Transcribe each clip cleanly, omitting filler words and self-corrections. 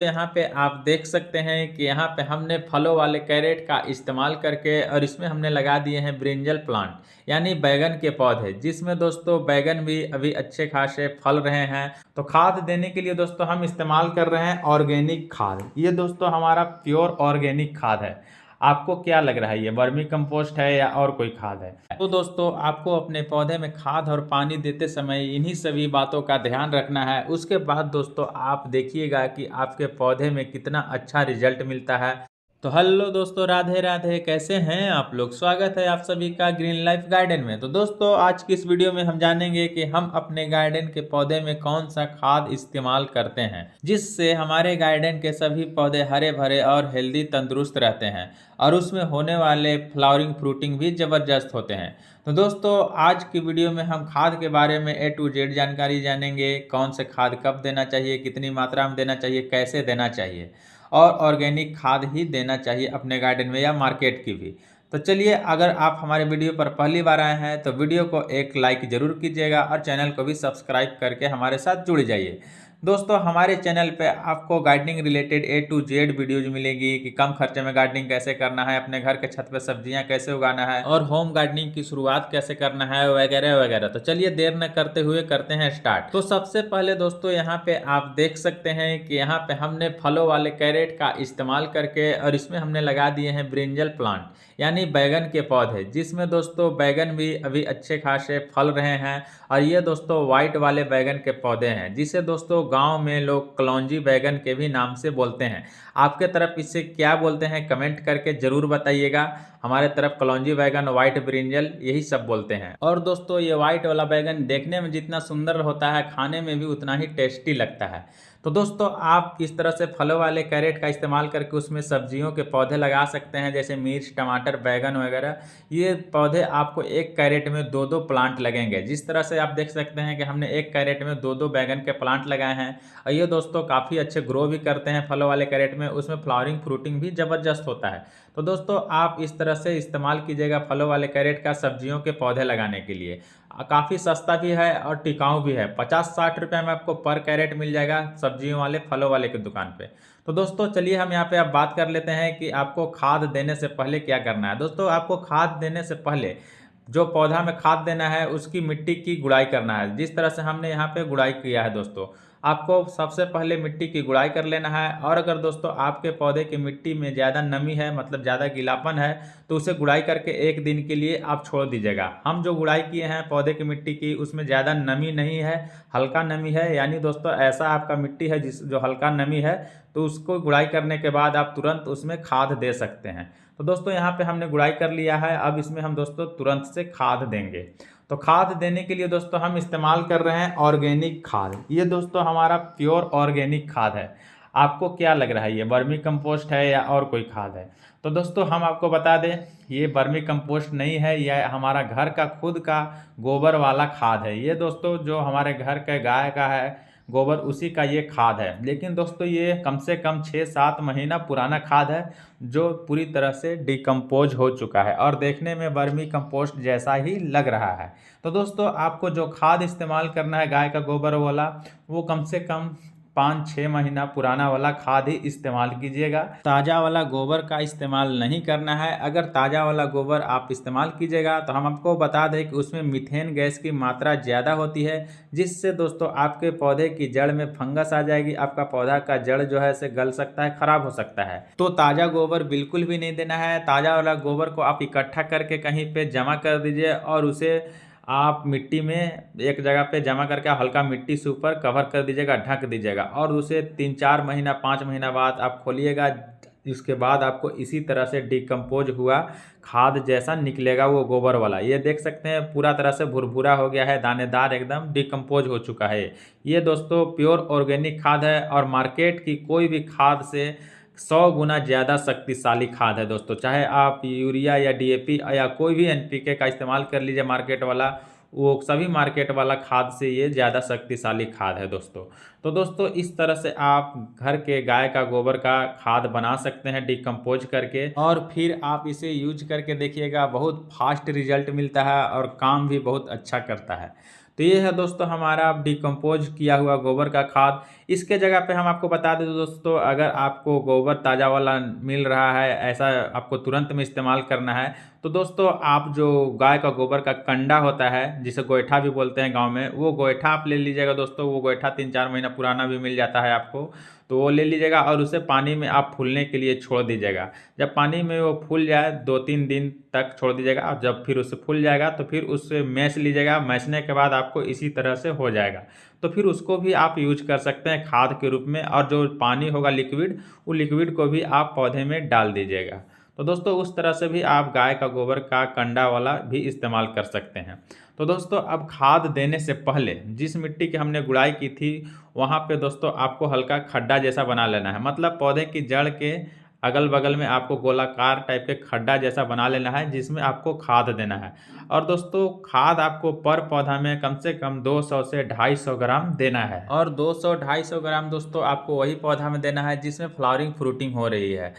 तो यहाँ पे आप देख सकते हैं कि यहाँ पे हमने फलों वाले कैरेट का इस्तेमाल करके और इसमें हमने लगा दिए हैं ब्रिंजल प्लांट यानी बैगन के पौधे, जिसमें दोस्तों बैगन भी अभी अच्छे खासे फल रहे हैं। तो खाद देने के लिए दोस्तों हम इस्तेमाल कर रहे हैं ऑर्गेनिक खाद। ये दोस्तों हमारा प्योर ऑर्गेनिक खाद है। आपको क्या लग रहा है, ये वर्मी कंपोस्ट है या और कोई खाद है? तो दोस्तों आपको अपने पौधे में खाद और पानी देते समय इन्हीं सभी बातों का ध्यान रखना है। उसके बाद दोस्तों आप देखिएगा कि आपके पौधे में कितना अच्छा रिजल्ट मिलता है। तो हेलो दोस्तों, राधे राधे, कैसे हैं आप लोग? स्वागत है आप सभी का ग्रीन लाइफ गार्डन में। तो दोस्तों आज की इस वीडियो में हम जानेंगे कि हम अपने गार्डन के पौधे में कौन सा खाद इस्तेमाल करते हैं जिससे हमारे गार्डन के सभी पौधे हरे भरे और हेल्दी तंदुरुस्त रहते हैं और उसमें होने वाले फ्लावरिंग फ्रूटिंग भी जबरदस्त होते हैं। तो दोस्तों आज की वीडियो में हम खाद के बारे में A to Z जानकारी जानेंगे। कौन से खाद कब देना चाहिए, कितनी मात्रा में देना चाहिए, कैसे देना चाहिए, और ऑर्गेनिक खाद ही देना चाहिए अपने गार्डन में या मार्केट की भी। तो चलिए, अगर आप हमारे वीडियो पर पहली बार आए हैं तो वीडियो को एक लाइक जरूर कीजिएगा और चैनल को भी सब्सक्राइब करके हमारे साथ जुड़ जाइए। दोस्तों हमारे चैनल पे आपको gardening related A to Z videos मिलेगी कि कम खर्चे में गार्डनिंग कैसे करना है, अपने घर के छत पे सब्जियां कैसे उगाना है और होम गार्डनिंग की शुरुआत कैसे करना है, वगैरह वगैरह। तो चलिए देर न करते हुए करते हैं स्टार्ट। तो सबसे पहले दोस्तों यहाँ पे आप देख सकते हैं कि यहाँ पे हमने फलों वाले कैरेट का इस्तेमाल करके और इसमें हमने लगा दिए हैं ब्रिंजल प्लांट यानी बैगन के पौधे, जिसमें दोस्तों बैगन भी अभी अच्छे खासे फल रहे हैं। और ये दोस्तों व्हाइट वाले बैगन के पौधे हैं, जिसे दोस्तों गांव में लोग कलौंजी बैगन के भी नाम से बोलते हैं। आपके तरफ इसे क्या बोलते हैं कमेंट करके जरूर बताइएगा। हमारे तरफ कलौंजी बैगन, व्हाइट ब्रिंजल, यही सब बोलते हैं। और दोस्तों ये व्हाइट वाला बैगन देखने में जितना सुंदर होता है, खाने में भी उतना ही टेस्टी लगता है। तो दोस्तों आप इस तरह से फलों वाले कैरेट का इस्तेमाल करके उसमें सब्जियों के पौधे लगा सकते हैं, जैसे मिर्च, टमाटर, बैगन वगैरह। ये पौधे आपको एक कैरेट में दो दो प्लांट लगेंगे। जिस तरह से आप देख सकते हैं कि हमने एक कैरेट में दो दो बैगन के प्लांट लगाए हैं और ये दोस्तों काफ़ी अच्छे ग्रो भी करते हैं फलों वाले कैरेट में। उसमें फ्लावरिंग फ्रूटिंग भी ज़बरदस्त होता है। तो दोस्तों आप इस तरह से इस्तेमाल कीजिएगा फलों वाले कैरेट का सब्जियों के पौधे लगाने के लिए। काफ़ी सस्ता भी है और टिकाऊ भी है। 50-60 रुपये में आपको पर कैरेट मिल जाएगा सब्जियों वाले फलों वाले की दुकान पे। तो दोस्तों चलिए हम यहाँ पे अब बात कर लेते हैं कि आपको खाद देने से पहले क्या करना है। दोस्तों आपको खाद देने से पहले जो पौधा में खाद देना है उसकी मिट्टी की गुड़ाई करना है। जिस तरह से हमने यहाँ पे गुड़ाई किया है दोस्तों, आपको सबसे पहले मिट्टी की गुड़ाई कर लेना है। और अगर दोस्तों आपके पौधे की मिट्टी में ज़्यादा नमी है, मतलब ज़्यादा गीलापन है, तो उसे गुड़ाई करके एक दिन के लिए आप छोड़ दीजिएगा। हम जो गुड़ाई किए हैं पौधे की मिट्टी की, उसमें ज़्यादा नमी नहीं है, हल्का नमी है। यानी दोस्तों ऐसा आपका मिट्टी है जिस जो हल्का नमी है, तो उसको गुड़ाई करने के बाद आप तुरंत उसमें खाद दे सकते हैं। तो दोस्तों यहाँ पे हमने गुड़ाई कर लिया है, अब इसमें हम दोस्तों तुरंत से खाद देंगे। तो खाद देने के लिए दोस्तों हम इस्तेमाल कर रहे हैं ऑर्गेनिक खाद। ये दोस्तों हमारा प्योर ऑर्गेनिक खाद है। आपको क्या लग रहा है, ये वर्मी कंपोस्ट है या और कोई खाद है? तो दोस्तों हम आपको बता दें, ये वर्मी कंपोस्ट नहीं है, यह हमारा घर का खुद का गोबर वाला खाद है। ये दोस्तों जो हमारे घर के गाय का है गोबर, उसी का ये खाद है। लेकिन दोस्तों ये कम से कम 6-7 महीना पुराना खाद है, जो पूरी तरह से डिकम्पोज हो चुका है और देखने में वर्मी कंपोस्ट जैसा ही लग रहा है। तो दोस्तों आपको जो खाद इस्तेमाल करना है गाय का गोबर वाला, वो कम से कम 5-6 महीना पुराना वाला खाद ही इस्तेमाल कीजिएगा। ताज़ा वाला गोबर का इस्तेमाल नहीं करना है। अगर ताज़ा वाला गोबर आप इस्तेमाल कीजिएगा तो हम आपको बता दें कि उसमें मीथेन गैस की मात्रा ज़्यादा होती है, जिससे दोस्तों आपके पौधे की जड़ में फंगस आ जाएगी। आपका पौधा का जड़ जो है से गल सकता है, खराब हो सकता है। तो ताज़ा गोबर बिल्कुल भी नहीं देना है। ताज़ा वाला गोबर को आप इकट्ठा करके कहीं पे जमा कर दीजिए और उसे आप मिट्टी में एक जगह पे जमा करके हल्का मिट्टी से ऊपर कवर कर दीजिएगा, ढक दीजिएगा और उसे 3-4 महीना 5 महीना बाद आप खोलिएगा। इसके बाद आपको इसी तरह से डिकम्पोज हुआ खाद जैसा निकलेगा वो गोबर वाला। ये देख सकते हैं पूरा तरह से भुरभुरा हो गया है, दानेदार, एकदम डिकम्पोज हो चुका है। ये दोस्तों प्योर ऑर्गेनिक खाद है और मार्केट की कोई भी खाद से 100 गुना ज़्यादा शक्तिशाली खाद है दोस्तों। चाहे आप यूरिया या DAP या कोई भी NPK का इस्तेमाल कर लीजिए मार्केट वाला, वो सभी मार्केट वाला खाद से ये ज़्यादा शक्तिशाली खाद है दोस्तों। तो दोस्तों इस तरह से आप घर के गाय का गोबर का खाद बना सकते हैं डिकम्पोज करके, और फिर आप इसे यूज करके देखिएगा, बहुत फास्ट रिजल्ट मिलता है और काम भी बहुत अच्छा करता है। तो ये है दोस्तों हमारा डिकम्पोज किया हुआ गोबर का खाद। इसके जगह पे हम आपको बता दें दोस्तों, अगर आपको गोबर ताज़ा वाला मिल रहा है, ऐसा आपको तुरंत में इस्तेमाल करना है, तो दोस्तों आप जो गाय का गोबर का कंडा होता है, जिसे गोइठा भी बोलते हैं गांव में, वो गोइठा आप ले लीजिएगा दोस्तों। वो गोइठा 3-4 महीना पुराना भी मिल जाता है आपको, तो वो ले लीजिएगा और उसे पानी में आप फूलने के लिए छोड़ दीजिएगा। जब पानी में वो फूल जाए 2-3 दिन तक छोड़ दीजिएगा, और जब फिर उससे फूल जाएगा तो फिर उससे मैश लीजिएगा। मैशने के बाद आपको इसी तरह से हो जाएगा, तो फिर उसको भी आप यूज कर सकते हैं खाद के रूप में। और जो पानी होगा लिक्विड, वो लिक्विड को भी आप पौधे में डाल दीजिएगा। तो दोस्तों उस तरह से भी आप गाय का गोबर का कंडा वाला भी इस्तेमाल कर सकते हैं। तो दोस्तों अब खाद देने से पहले जिस मिट्टी की हमने गुड़ाई की थी, वहाँ पे दोस्तों आपको हल्का खड्डा जैसा बना लेना है। मतलब पौधे की जड़ के अगल बगल में आपको गोलाकार टाइप के खड्डा जैसा बना लेना है, जिसमें आपको खाद देना है। और दोस्तों खाद आपको पर पौधा में कम से कम 200 से 250 ग्राम देना है। और 200-250 ग्राम दोस्तों आपको वही पौधा में देना है जिसमें फ्लावरिंग फ्रूटिंग हो रही है।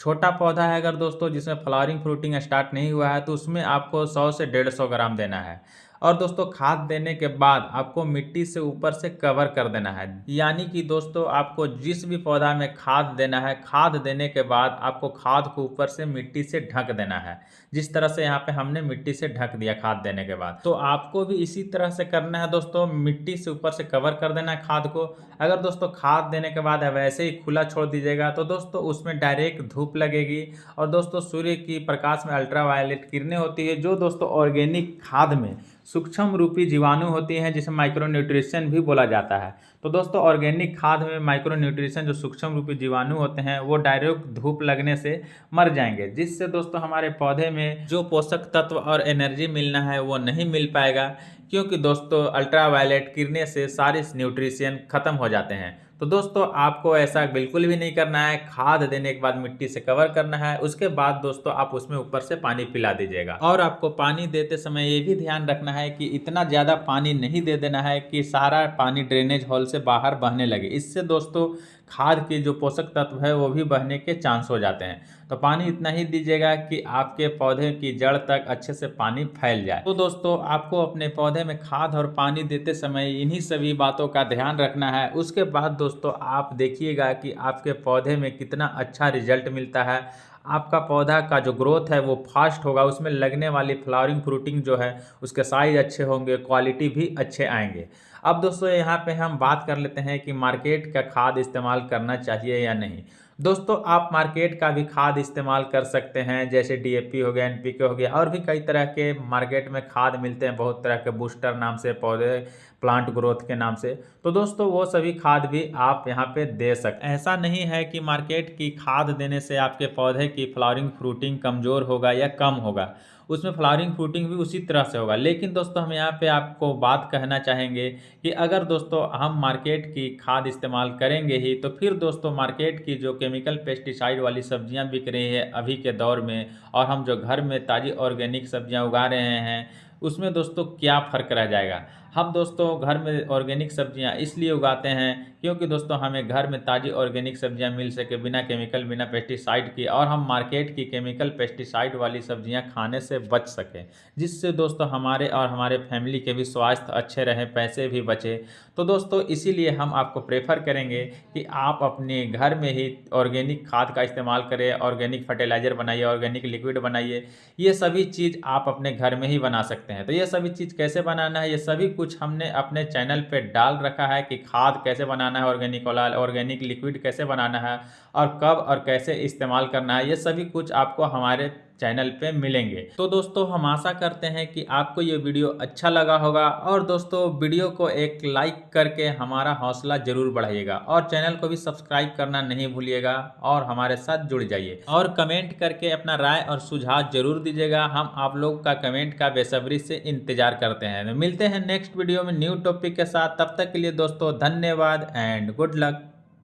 छोटा पौधा है अगर दोस्तों जिसमें फ्लावरिंग फ्रूटिंग स्टार्ट नहीं हुआ है, तो उसमें आपको 100 से 150 ग्राम देना है। और दोस्तों खाद देने के बाद आपको मिट्टी से ऊपर से कवर कर देना है। यानी कि दोस्तों आपको जिस भी पौधा में खाद देना है, खाद देने के बाद आपको खाद को ऊपर से मिट्टी से ढक देना है। जिस तरह से यहाँ पे हमने मिट्टी से ढक दिया खाद देने के बाद, तो आपको भी इसी तरह से करना है दोस्तों। मिट्टी से ऊपर से कवर कर देना है खाद को। अगर दोस्तों खाद देने के बाद वैसे ही खुला छोड़ दीजिएगा, तो दोस्तों उसमें डायरेक्ट धूप लगेगी। और दोस्तों सूर्य की प्रकाश में अल्ट्रावायलेट किरणें होती है, जो दोस्तों ऑर्गेनिक खाद में सूक्ष्म रूपी जीवाणु होती हैं, जिसे माइक्रो न्यूट्रिशन भी बोला जाता है। तो दोस्तों ऑर्गेनिक खाद में माइक्रो न्यूट्रिशन, जो सूक्ष्म रूपी जीवाणु होते हैं, वो डायरेक्ट धूप लगने से मर जाएंगे, जिससे दोस्तों हमारे पौधे में जो पोषक तत्व और एनर्जी मिलना है वो नहीं मिल पाएगा। क्योंकि दोस्तों अल्ट्रावायलेट किरणें से सारे न्यूट्रिशन खत्म हो जाते हैं। तो दोस्तों आपको ऐसा बिल्कुल भी नहीं करना है। खाद देने के बाद मिट्टी से कवर करना है, उसके बाद दोस्तों आप उसमें ऊपर से पानी पिला दीजिएगा। और आपको पानी देते समय ये भी ध्यान रखना है कि इतना ज़्यादा पानी नहीं दे देना है कि सारा पानी ड्रेनेज होल से बाहर बहने लगे। इससे दोस्तों खाद के जो पोषक तत्व है वो भी बहने के चांस हो जाते हैं। तो पानी इतना ही दीजिएगा कि आपके पौधे की जड़ तक अच्छे से पानी फैल जाए। तो दोस्तों आपको अपने पौधे में खाद और पानी देते समय इन्हीं सभी बातों का ध्यान रखना है। उसके बाद दोस्तों आप देखिएगा कि आपके पौधे में कितना अच्छा रिजल्ट मिलता है। आपका पौधा का जो ग्रोथ है वो फास्ट होगा, उसमें लगने वाली फ्लावरिंग फ्रूटिंग जो है उसके साइज अच्छे होंगे, क्वालिटी भी अच्छे आएंगे। अब दोस्तों यहाँ पे हम बात कर लेते हैं कि मार्केट का खाद इस्तेमाल करना चाहिए या नहीं। दोस्तों आप मार्केट का भी खाद इस्तेमाल कर सकते हैं, जैसे डीएपी हो गया, एनपीके हो गया, और भी कई तरह के मार्केट में खाद मिलते हैं, बहुत तरह के बूस्टर नाम से, पौधे प्लांट ग्रोथ के नाम से। तो दोस्तों वो सभी खाद भी आप यहाँ पे दे सकते हैं। ऐसा नहीं है कि मार्केट की खाद देने से आपके पौधे की फ्लावरिंग फ्रूटिंग कमज़ोर होगा या कम होगा, उसमें फ्लावरिंग फ्रूटिंग भी उसी तरह से होगा। लेकिन दोस्तों हम यहाँ पे आपको बात कहना चाहेंगे कि अगर दोस्तों हम मार्केट की खाद इस्तेमाल करेंगे ही, तो फिर दोस्तों मार्केट की जो केमिकल पेस्टिसाइड वाली सब्जियां बिक रही है अभी के दौर में, और हम जो घर में ताज़ी ऑर्गेनिक सब्जियां उगा रहे हैं, उसमें दोस्तों क्या फ़र्क रह जाएगा। हम दोस्तों घर में ऑर्गेनिक सब्जियां इसलिए उगाते हैं क्योंकि दोस्तों हमें घर में ताज़ी ऑर्गेनिक सब्जियां मिल सके, बिना केमिकल, बिना पेस्टिसाइड की, और हम मार्केट की केमिकल पेस्टिसाइड वाली सब्जियां खाने से बच सकें, जिससे दोस्तों हमारे और हमारे फैमिली के भी स्वास्थ्य अच्छे रहें, पैसे भी बचे। तो दोस्तों इसीलिए हम आपको प्रेफर करेंगे कि आप अपने घर में ही ऑर्गेनिक खाद का इस्तेमाल करें, ऑर्गेनिक फर्टिलाइज़र बनाइए, ऑर्गेनिक लिक्विड बनाइए। ये सभी चीज़ आप अपने घर में ही बना सकते हैं। तो ये सभी चीज़ कैसे बनाना है, ये सभी कुछ हमने अपने चैनल पे डाल रखा है कि खाद कैसे बनाना है, ऑर्गेनिक वाला, ऑर्गेनिक लिक्विड कैसे बनाना है, और कब और कैसे इस्तेमाल करना है, ये सभी कुछ आपको हमारे चैनल पे मिलेंगे। तो दोस्तों हम आशा करते हैं कि आपको ये वीडियो अच्छा लगा होगा, और दोस्तों वीडियो को एक लाइक करके हमारा हौसला जरूर बढ़ाइएगा, और चैनल को भी सब्सक्राइब करना नहीं भूलिएगा, और हमारे साथ जुड़ जाइए, और कमेंट करके अपना राय और सुझाव जरूर दीजिएगा। हम आप लोग का कमेंट का बेसब्री से इंतजार करते हैं। मिलते हैं नेक्स्ट वीडियो में न्यू टॉपिक के साथ। तब तक के लिए दोस्तों धन्यवाद एंड गुड लक।